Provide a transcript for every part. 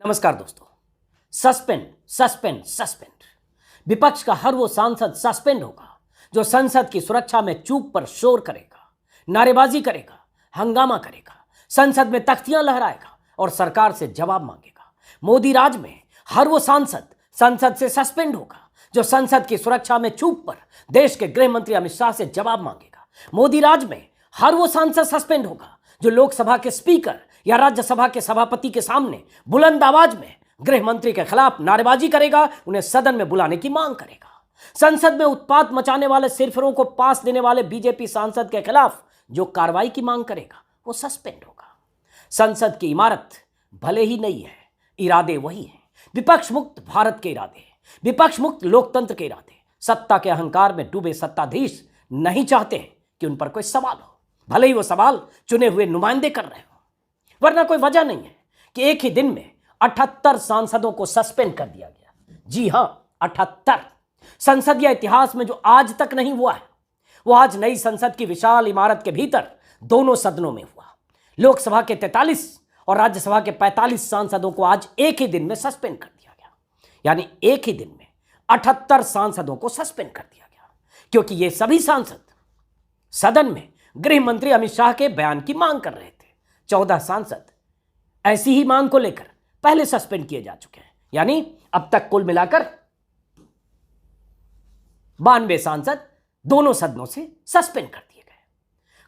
नमस्कार दोस्तों। Suspend suspend suspend. विपक्ष का हर वो सांसद सस्पेंड होगा जो संसद की सुरक्षा में चूक पर शोर करेगा, नारेबाजी करेगा, हंगामा करेगा, संसद में तख्तियां लहराएगा और सरकार से जवाब मांगेगा। मोदी राज में हर वो सांसद संसद से सस्पेंड होगा जो संसद की सुरक्षा में चूक पर देश के गृह मंत्री अमित शाह से जवाब मांगेगा। मोदी राज में हर वो सांसद सस्पेंड होगा जो लोकसभा के स्पीकर या राज्यसभा के सभापति के सामने बुलंद आवाज में गृह मंत्री के खिलाफ नारेबाजी करेगा, उन्हें सदन में बुलाने की मांग करेगा। संसद में उत्पात मचाने वाले सिरफिरों को पास देने वाले बीजेपी सांसद के खिलाफ जो कार्रवाई की मांग करेगा वो सस्पेंड होगा। संसद की इमारत भले ही नहीं है, इरादे वही हैं। विपक्ष मुक्त भारत के इरादे, विपक्ष मुक्त लोकतंत्र के इरादे। सत्ता के अहंकार में डूबे सत्ताधीश नहीं चाहते हैं कि उन पर कोई सवाल हो, भले ही वो सवाल चुने हुए नुमाइंदे कर रहे हो। वरना कोई वजह नहीं है कि एक ही दिन में 78 सांसदों को सस्पेंड कर दिया गया। जी हां, 78। संसदीय इतिहास में जो आज तक नहीं हुआ है वो आज नई संसद की विशाल इमारत के भीतर दोनों सदनों में हुआ। लोकसभा के 43 और राज्यसभा के 45 सांसदों को आज एक ही दिन में सस्पेंड कर दिया गया। यानी एक ही दिन में 78 सांसदों को सस्पेंड कर दिया गया, क्योंकि ये सभी सांसद सदन में गृह मंत्री अमित शाह के बयान की मांग कर रहे थे। 14 सांसद ऐसी ही मांग को लेकर पहले सस्पेंड किए जा चुके हैं। यानी अब तक कुल मिलाकर 92 सांसद दोनों सदनों से सस्पेंड कर दिए गए।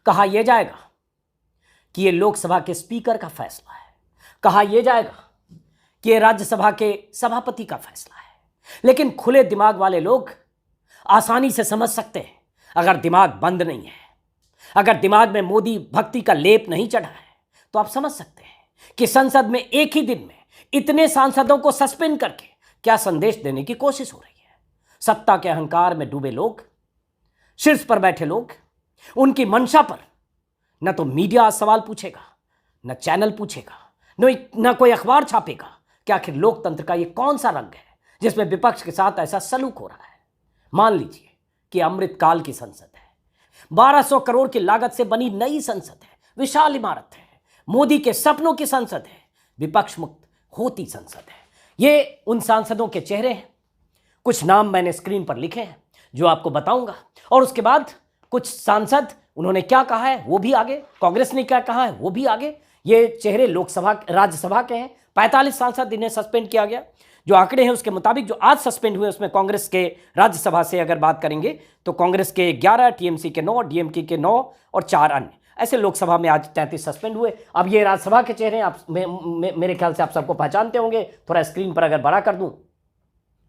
कहा यह जाएगा कि यह लोकसभा के स्पीकर का फैसला है, कहा यह जाएगा कि यह राज्यसभा के सभापति का फैसला है। लेकिन खुले दिमाग वाले लोग आसानी से समझ सकते हैं, अगर दिमाग बंद नहीं है, अगर दिमाग में मोदी भक्ति का लेप नहीं चढ़ा है, तो आप समझ सकते हैं कि संसद में एक ही दिन में इतने सांसदों को सस्पेंड करके क्या संदेश देने की कोशिश हो रही है। सत्ता के अहंकार में डूबे लोग, शीर्ष पर बैठे लोग, उनकी मंशा पर न तो मीडिया सवाल पूछेगा, न चैनल पूछेगा, न कोई अखबार छापेगा कि आखिर लोकतंत्र का यह कौन सा रंग है जिसमें विपक्ष के साथ ऐसा सलूक हो रहा है। मान लीजिए कि अमृतकाल की संसद है, 1200 करोड़ की लागत से बनी नई संसद है, विशाल इमारत है, मोदी के सपनों की संसद है, विपक्ष मुक्त होती संसद है। ये उन सांसदों के चेहरे हैं। कुछ नाम मैंने स्क्रीन पर लिखे हैं जो आपको बताऊंगा, और उसके बाद कुछ सांसद उन्होंने क्या कहा है वो भी आगे, कांग्रेस ने क्या कहा है वो भी आगे। ये चेहरे लोकसभा राज्यसभा के हैं। 45 सांसद इन्हें सस्पेंड किया गया। जो आंकड़े हैं उसके मुताबिक जो आज सस्पेंड हुए उसमें कांग्रेस के राज्यसभा से अगर बात करेंगे तो कांग्रेस के 11, टीएमसी के 9, डीएमके के 9 और 4 अन्य। ऐसे लोकसभा में आज 33 सस्पेंड हुए। अब ये राज्यसभा के चेहरे आप मेरे ख्याल से आप सबको पहचानते होंगे। थोड़ा स्क्रीन पर अगर बड़ा कर दूं,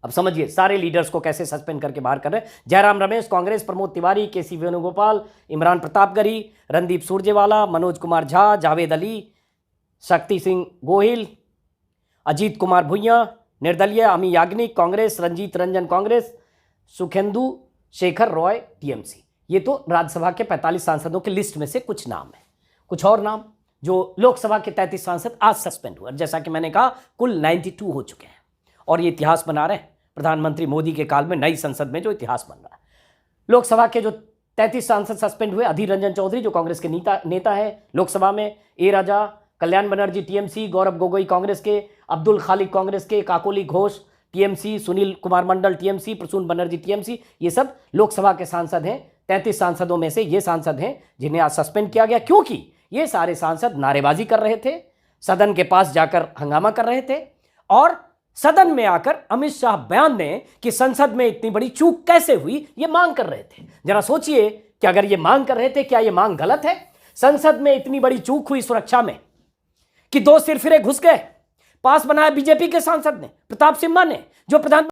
अब समझिए सारे लीडर्स को कैसे सस्पेंड करके बाहर कर रहे हैं। जयराम रमेश कांग्रेस, प्रमोद तिवारी, केसी वेणुगोपाल, इमरान प्रतापगढ़ी, रणदीप सुरजेवाला, मनोज कुमार झा, जावेद अली, शक्ति सिंह गोहिल, अजीत कुमार भुइयां निर्दलीय, अमी याग्निक कांग्रेस, रंजीत रंजन कांग्रेस, सुखेंदु शेखर रॉय टीएमसी। ये तो राज्यसभा के 45 सांसदों की लिस्ट में से कुछ नाम है। कुछ और नाम जो लोकसभा के 33 सांसद आज सस्पेंड हुए। जैसा कि मैंने कहा कुल 92 हो चुके हैं और ये इतिहास बना रहे हैं। प्रधानमंत्री मोदी के काल में नई संसद में जो इतिहास बन रहा है। लोकसभा के जो 33 सांसद सस्पेंड हुए, अधीर रंजन चौधरी जो कांग्रेस के नेता है लोकसभा में, ए राजा, कल्याण बनर्जी टीएमसी, गौरव गोगोई कांग्रेस के, अब्दुल खालिक कांग्रेस के, Kakoli Ghosh TMC, Sunil Kumar Mandal TMC, Prasoon Banerjee TMC. ये सब लोकसभा के सांसद हैं। 33 सांसदों में से ये सांसद हैं जिन्हें आज सस्पेंड किया गया, क्योंकि ये सारे सांसद नारेबाजी कर रहे थे, सदन के पास जाकर हंगामा कर रहे थे और सदन में आकर अमित शाह बयान दें कि संसद में इतनी बड़ी चूक कैसे हुई, ये मांग कर रहे थे। जरा सोचिए कि अगर ये मांग कर रहे थे, क्या ये मांग गलत है? संसद में इतनी बड़ी चूक हुई सुरक्षा में कि 2 सिरफिरे घुस गए। पास बनाया बीजेपी के सांसद ने, प्रताप सिम्हा ने, जो प्रधान